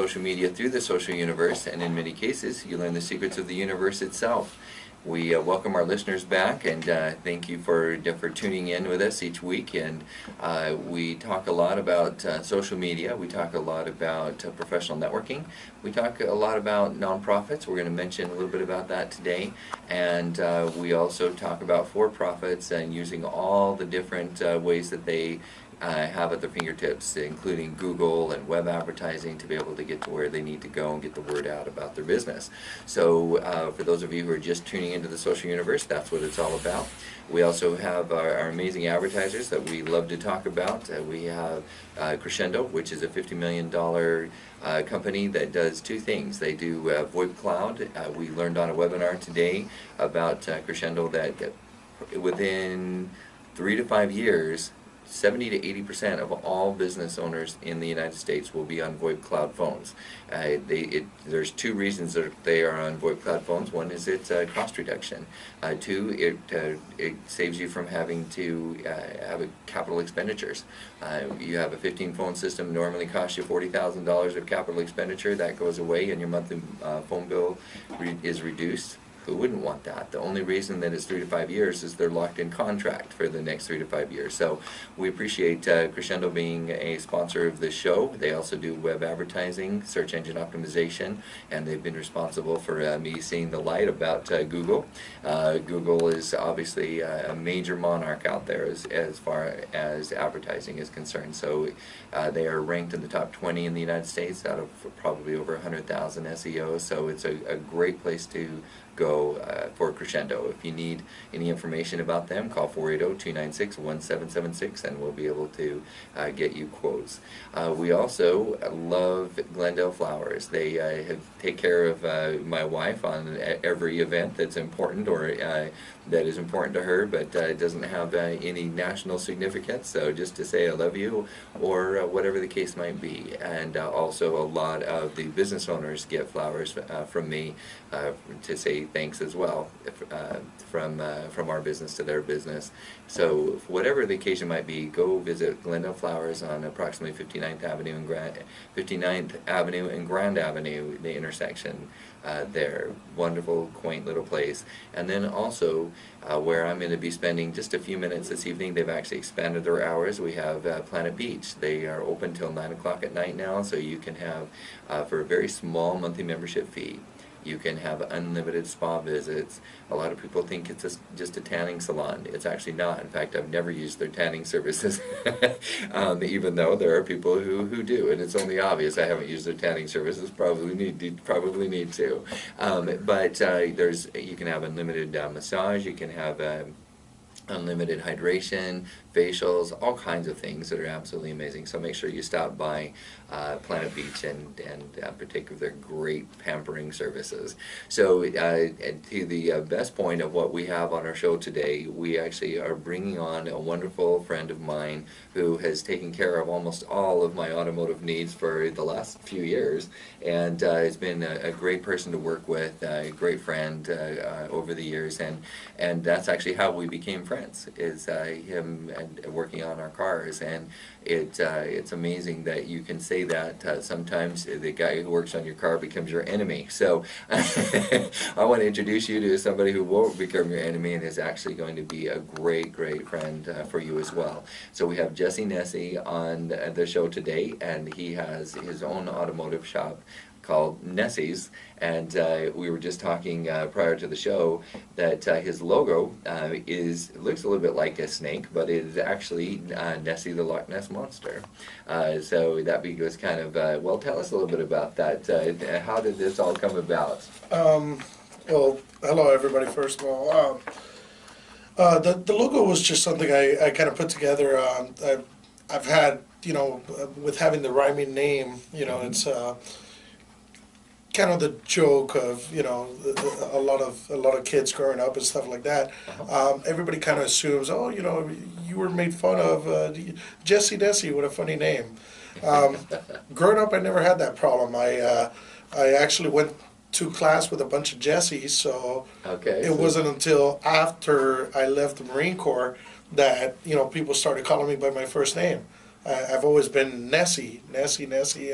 social media through the social universe, and in many cases, you learn the secrets of the universe itself. We welcome our listeners back, and thank you for tuning in with us each week. And we talk a lot about social media. We talk a lot about professional networking. We talk a lot about nonprofits. We're going to mention a little bit about that today. And we also talk about for-profits and using all the different ways that they have at their fingertips, including Google and web advertising, to be able to get to where they need to go and get the word out about their business. So for those of you who are just tuning into the social universe, that's what it's all about. We also have our amazing advertisers that we love to talk about. We have Crescendo, which is a $50 million company that does two things. They do VoIP Cloud. We learned on a webinar today about Crescendo that within 3 to 5 years, 70 to 80% of all business owners in the United States will be on VoIP Cloud phones. There's two reasons that they are on VoIP Cloud phones. One is it's cost reduction. Two, it saves you from having to have capital expenditures. You have a 15 phone system, normally costs you $40,000 of capital expenditure. That goes away and your monthly phone bill is reduced. Who wouldn't want that? The only reason that it's 3 to 5 years is they're locked in contract for the next 3 to 5 years. So we appreciate Crescendo being a sponsor of this show. They also do web advertising, search engine optimization, and they've been responsible for me seeing the light about Google. Google is obviously a major monarch out there as far as advertising is concerned. So they are ranked in the top 20 in the United States out of probably over 100,000 SEOs. So it's a great place to go for Crescendo. If you need any information about them, call 480-296-1776 and we'll be able to get you quotes. We also love Glendale Flowers. They take care of my wife on every event that's important or that is important to her, but it doesn't have any national significance, so just to say I love you or whatever the case might be. And also a lot of the business owners get flowers from me to say thanks as well, from our business to their business. So whatever the occasion might be, go visit Glendale Flowers on approximately 59th Avenue and Grand Avenue, the intersection there. Wonderful, quaint little place. And then also where I'm going to be spending just a few minutes this evening, they've actually expanded their hours. We have Planet Beach. They are open till 9 o'clock at night now, so you can have, for a very small monthly membership fee, you can have unlimited spa visits. A lot of people think it's just a tanning salon. It's actually not. In fact, I've never used their tanning services, even though there are people who do, and it's only obvious I haven't used their tanning services. Probably need to. But you can have unlimited massage. You can have unlimited hydration, facials, all kinds of things that are absolutely amazing. So make sure you stop by Planet Beach and partake of their great pampering services. So to the best point of what we have on our show today, we actually are bringing on a wonderful friend of mine who has taken care of almost all of my automotive needs for the last few years, and has been a great person to work with, a great friend over the years, and that's actually how we became friends, is him and working on our cars. And it's amazing that you can say that sometimes the guy who works on your car becomes your enemy. So I want to introduce you to somebody who won't become your enemy and is actually going to be a great friend for you as well. So we have Jessie Nessi on the show today, and he has his own automotive shop called Nessi's, and we were just talking prior to the show that his logo looks a little bit like a snake, but it is actually Nessi the Loch Ness Monster. So that was kind of, well, tell us a little bit about that. How did this all come about? Well, hello everybody, first of all. The logo was just something I kind of put together. I've had, with having the rhyming name, it's kind of the joke of a lot of kids growing up and stuff like that. Everybody kind of assumes, you were made fun of, Jessie Nessi, what a funny name. Growing up, I never had that problem. I actually went to class with a bunch of Jessies, so it wasn't until after I left the Marine Corps that people started calling me by my first name. I've always been Nessi,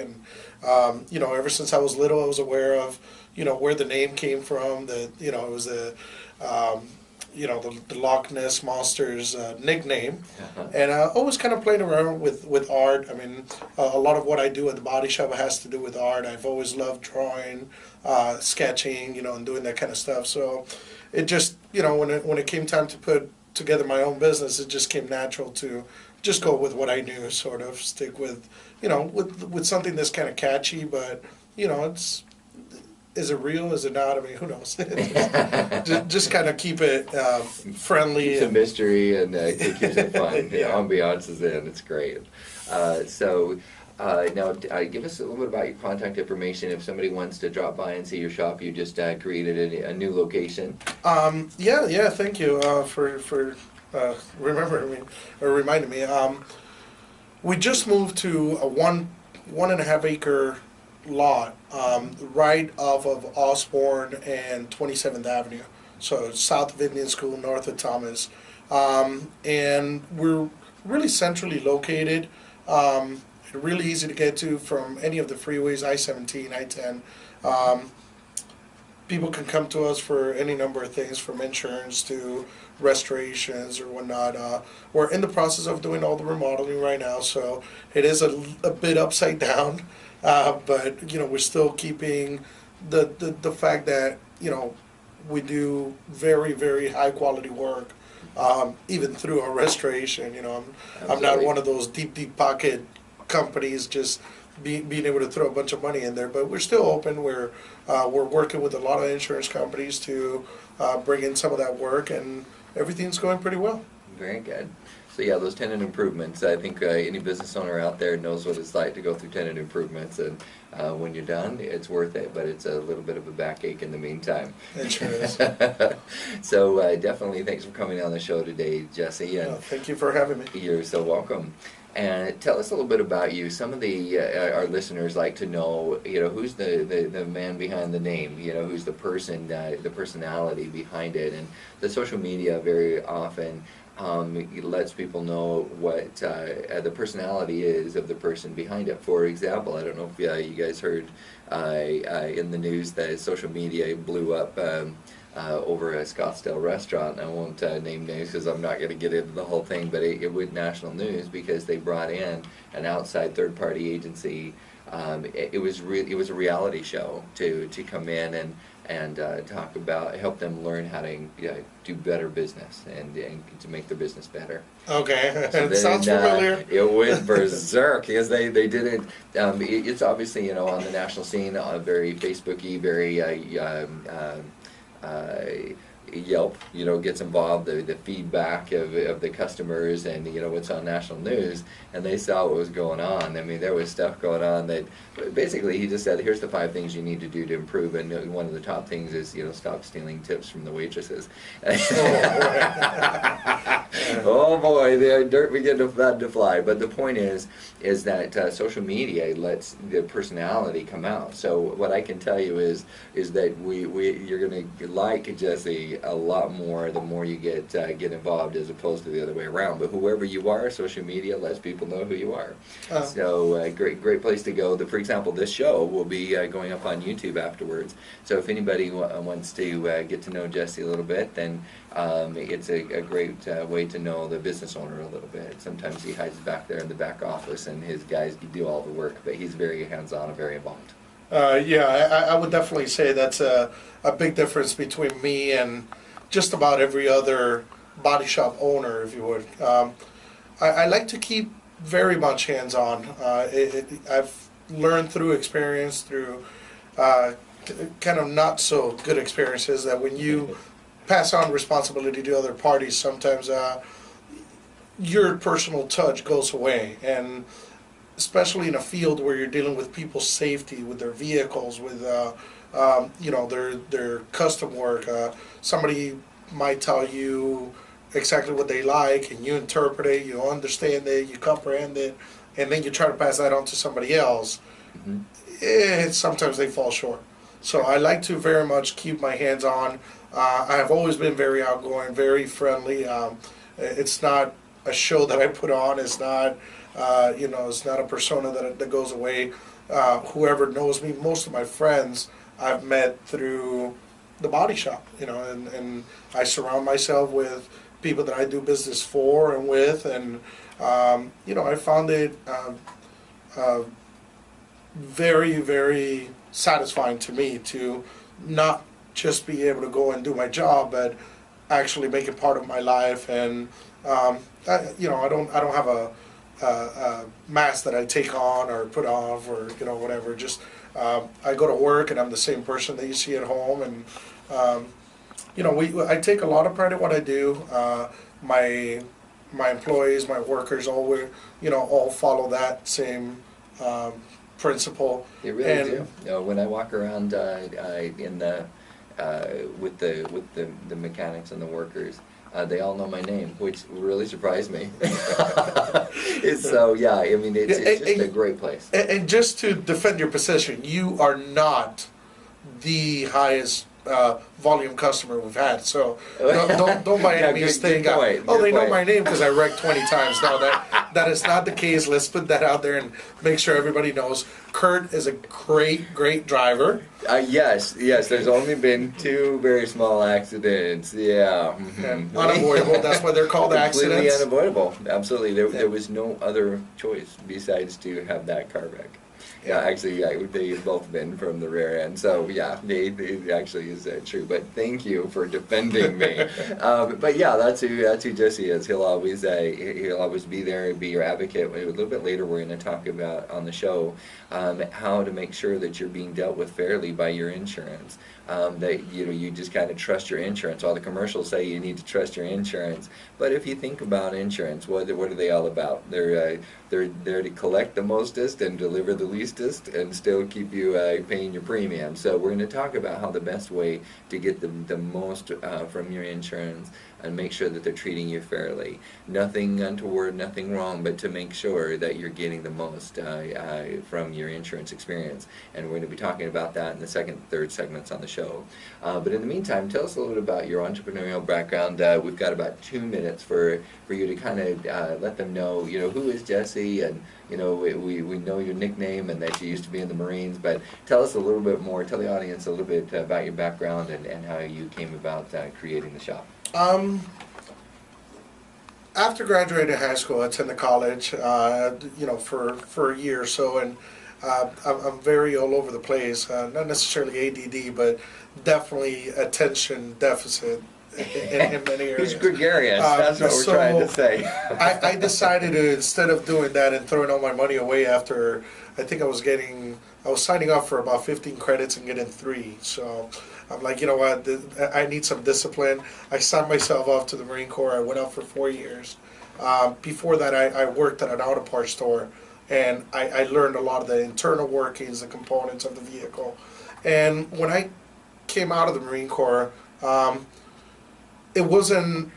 and ever since I was little, I was aware of where the name came from. That it was um, the Loch Ness Monster's nickname, and I always kind of played around with art. I mean, a lot of what I do at the body shop has to do with art. I've always loved drawing, sketching, and doing that kind of stuff. So it just, when it came time to put together my own business, it just came natural to just go with what I knew, sort of stick with, with something that's kind of catchy, but it's. Is it real? Is it not? I mean, who knows? just kind of keep it friendly. Keeps a mystery and it keeps it fun. The ambiance is in. It's great. Now, give us a little bit about your contact information. If somebody wants to drop by and see your shop, you just created a new location. Yeah. Thank you for remembering me or reminding me. We just moved to a 1.5 acre lot right off of Osborne and 27th Avenue, so south of Indian School, north of Thomas, and we're really centrally located, really easy to get to from any of the freeways, I-17, I-10. People can come to us for any number of things, from insurance to restorations or whatnot. We're in the process of doing all the remodeling right now, so it is a bit upside down. But we're still keeping the fact that we do very, very high quality work, even through our restoration. I'm not one of those deep pocket companies just being able to throw a bunch of money in there, but we're still open. We're working with a lot of insurance companies to bring in some of that work, and everything's going pretty well. Very good. So yeah, those tenant improvements, I think any business owner out there knows what it's like to go through tenant improvements, and when you're done, it's worth it, but it's a little bit of a backache in the meantime. It sure is. So definitely thanks for coming on the show today, Jessie. And thank you for having me. You're so welcome. And tell us a little bit about you. Some of our listeners like to know, who's the man behind the name, who's the person, the personality behind it. And the social media very often it lets people know what the personality is of the person behind it. For example, I don't know if you guys heard in the news that social media blew up over a Scottsdale restaurant. I won't name names because I'm not going to get into the whole thing, but it went national news because they brought in an outside third-party agency. It was a reality show to come in and talk about, help them learn how to do better business and to make their business better. Okay, so then, sounds familiar. It went berserk because they did it. It's obviously on the national scene, very Facebooky, very Yelp, gets involved, the feedback of the customers and, what's on national news, and they saw what was going on. I mean, there was stuff going on that, basically, he just said, here's the 5 things you need to do to improve, and one of the top things is, stop stealing tips from the waitresses. Oh boy, the dirt began to fly. But the point is that social media lets the personality come out. So what I can tell you is that you're going to like Jessie a lot more the more you get involved, as opposed to the other way around. But whoever you are, social media lets people know who you are. So great place to go. For example, this show will be going up on YouTube afterwards. So if anybody wants to get to know Jessie a little bit, then it's a great way to know the business owner a little bit. Sometimes he hides back there in the back office and his guys do all the work, but he's very hands-on and very involved. I would definitely say that's a big difference between me and just about every other body shop owner, if you would. I like to keep very much hands-on. I've learned through experience, through kind of not so good experiences, that when you pass on responsibility to other parties, sometimes your personal touch goes away, and especially in a field where you're dealing with people's safety, with their vehicles, with their custom work. Somebody might tell you exactly what they like, and you interpret it, you understand it, you comprehend it, and then you try to pass that on to somebody else. Sometimes they fall short. So I like to very much keep my hands on. I have always been very outgoing, very friendly. It's not a show that I put on. It's not, it's not a persona that goes away. Whoever knows me, most of my friends I've met through the body shop, and I surround myself with people that I do business for and with, and I found it very, very satisfying to me to not just be able to go and do my job, but actually make it part of my life. And I don't have a mask that I take on or put off or whatever. Just I go to work and I'm the same person that you see at home, and I take a lot of pride in what I do. My employees, my workers, all follow that same principle. They really do. When I walk around in the with the mechanics and the workers, they all know my name, which really surprised me. So yeah, I mean it's just a great place. And just to defend your position, you are not the highest volume customer we've had. So don't by any means think, they know my name because I wrecked 20 times. No, that is not the case. Let's put that out there and make sure everybody knows. Kurt is a great driver. Yes. There's only been 2 very small accidents. Yeah. Mm-hmm. Unavoidable. That's why they're called accidents. Completely unavoidable. Absolutely. There was no other choice besides to have that car wreck. Yeah, actually, they've both been from the rear end. So yeah, it actually is true. But thank you for defending me. But yeah, that's who Jessie is. He'll always be there, be your advocate. A little bit later, we're going to talk about on the show how to make sure that you're being dealt with fairly by your insurance. That you just kind of trust your insurance. All the commercials say you need to trust your insurance, but if you think about insurance, what are they all about? They're there to collect the mostest and deliver the leastest, and still keep you paying your premium. So we're going to talk about how the best way to get the most from your insurance and make sure that they're treating you fairly. Nothing untoward, nothing wrong, but to make sure that you're getting the most from your insurance experience. And we're going to be talking about that in the second, third segments on the show. But in the meantime, tell us a little bit about your entrepreneurial background. We've got about 2 minutes for you to kind of let them know, who is Jessie, and we know your nickname and that you used to be in the Marines, but tell us a little bit more, tell the audience a little bit about your background and how you came about creating the shop. After graduating high school, I attended college, for a year or so, and I'm very all over the place. Not necessarily ADD, but definitely attention deficit in many areas. He's gregarious. That's what we're trying to say. I decided to, instead of doing that and throwing all my money away after, I think I was signing up for about 15 credits and getting 3. So I'm like, you know what, I need some discipline. I signed myself off to the Marine Corps. I went out for 4 years. Before that, I worked at an auto parts store, and I learned a lot of the internal workings, the components of the vehicle. And when I came out of the Marine Corps, it wasn't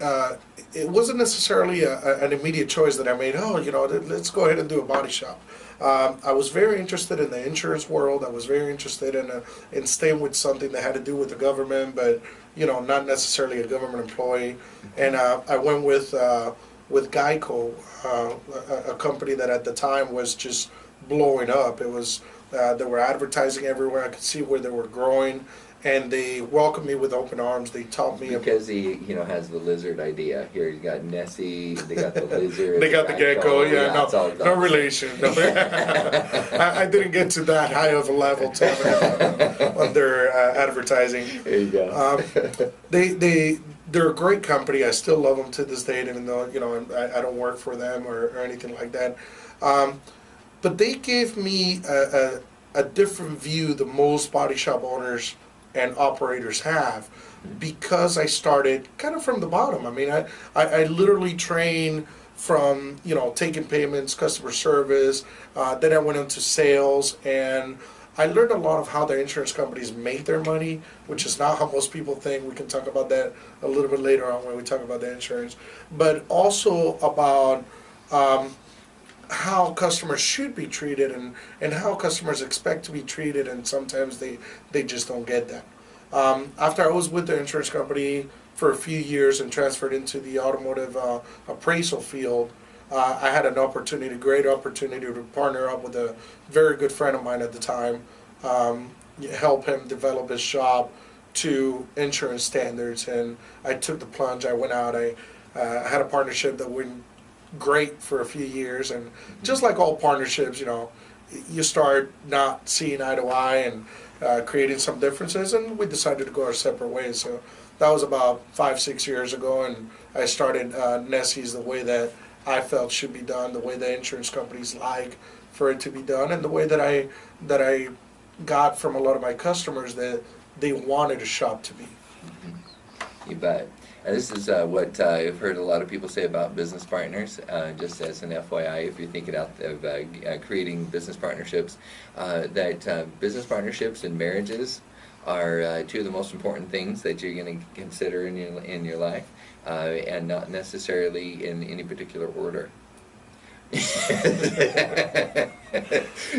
necessarily an immediate choice that I made. Let's go ahead and do a body shop. I was very interested in the insurance world. I was very interested in staying with something that had to do with the government, but not necessarily a government employee. And I went with Geico, a company that at the time was just blowing up. It was they were advertising everywhere. I could see where they were growing. And they welcomed me with open arms. They taught me because he, has the lizard idea. Here you got Nessi. They got the lizard. They got the gecko. Yeah, no relation. No. I didn't get to that high of a level to have on their advertising. There you go. They're a great company. I still love them to this day, even though I don't work for them or anything like that. But they gave me a different view than most body shop owners and operators have, because I started kind of from the bottom. I mean, I literally trained from taking payments, customer service. Then I went into sales, and I learned a lot of how the insurance companies made their money, which is not how most people think. We can talk about that a little bit later on when we talk about the insurance, but also about how customers should be treated and how customers expect to be treated, and sometimes they just don't get that. After I was with the insurance company for a few years and transferred into the automotive appraisal field, I had an opportunity, great opportunity to partner up with a very good friend of mine at the time, help him develop his shop to insurance standards, and I took the plunge. I went out. I had a partnership that went great for a few years, and just like all partnerships, you start not seeing eye to eye and creating some differences, and we decided to go our separate ways. So that was about 5-6 years ago, and I started Nessi's the way that I felt should be done, the way that insurance companies like for it to be done, and the way that I got from a lot of my customers that they wanted a shop to be. You bet. And this is what I've heard a lot of people say about business partners. Just as an FYI, if you're thinking out of creating business partnerships, that business partnerships and marriages are two of the most important things that you're going to consider in your life, and not necessarily in any particular order.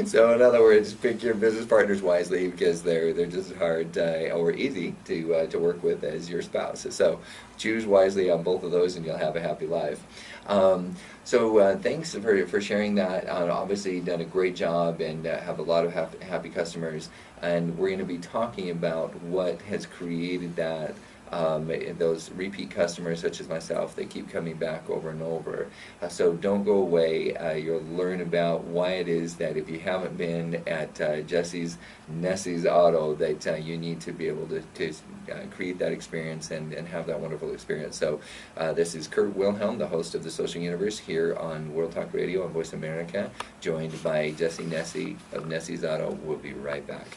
So in other words, pick your business partners wisely, because they're just as hard or easy to work with as your spouse. So choose wisely on both of those, and you'll have a happy life. So thanks for sharing that. Obviously, you've done a great job and have a lot of happy customers. And we're going to be talking about what has created that. Those repeat customers such as myself, they keep coming back over and over. So don't go away. You'll learn about why it is that if you haven't been at Jessie's Nessi's Auto, that you need to be able to create that experience and have that wonderful experience. So this is Kurt Wilhelm, the host of the Social Universe here on World Talk Radio on Voice America, joined by Jessie Nessi of Nessi's Auto. We'll be right back.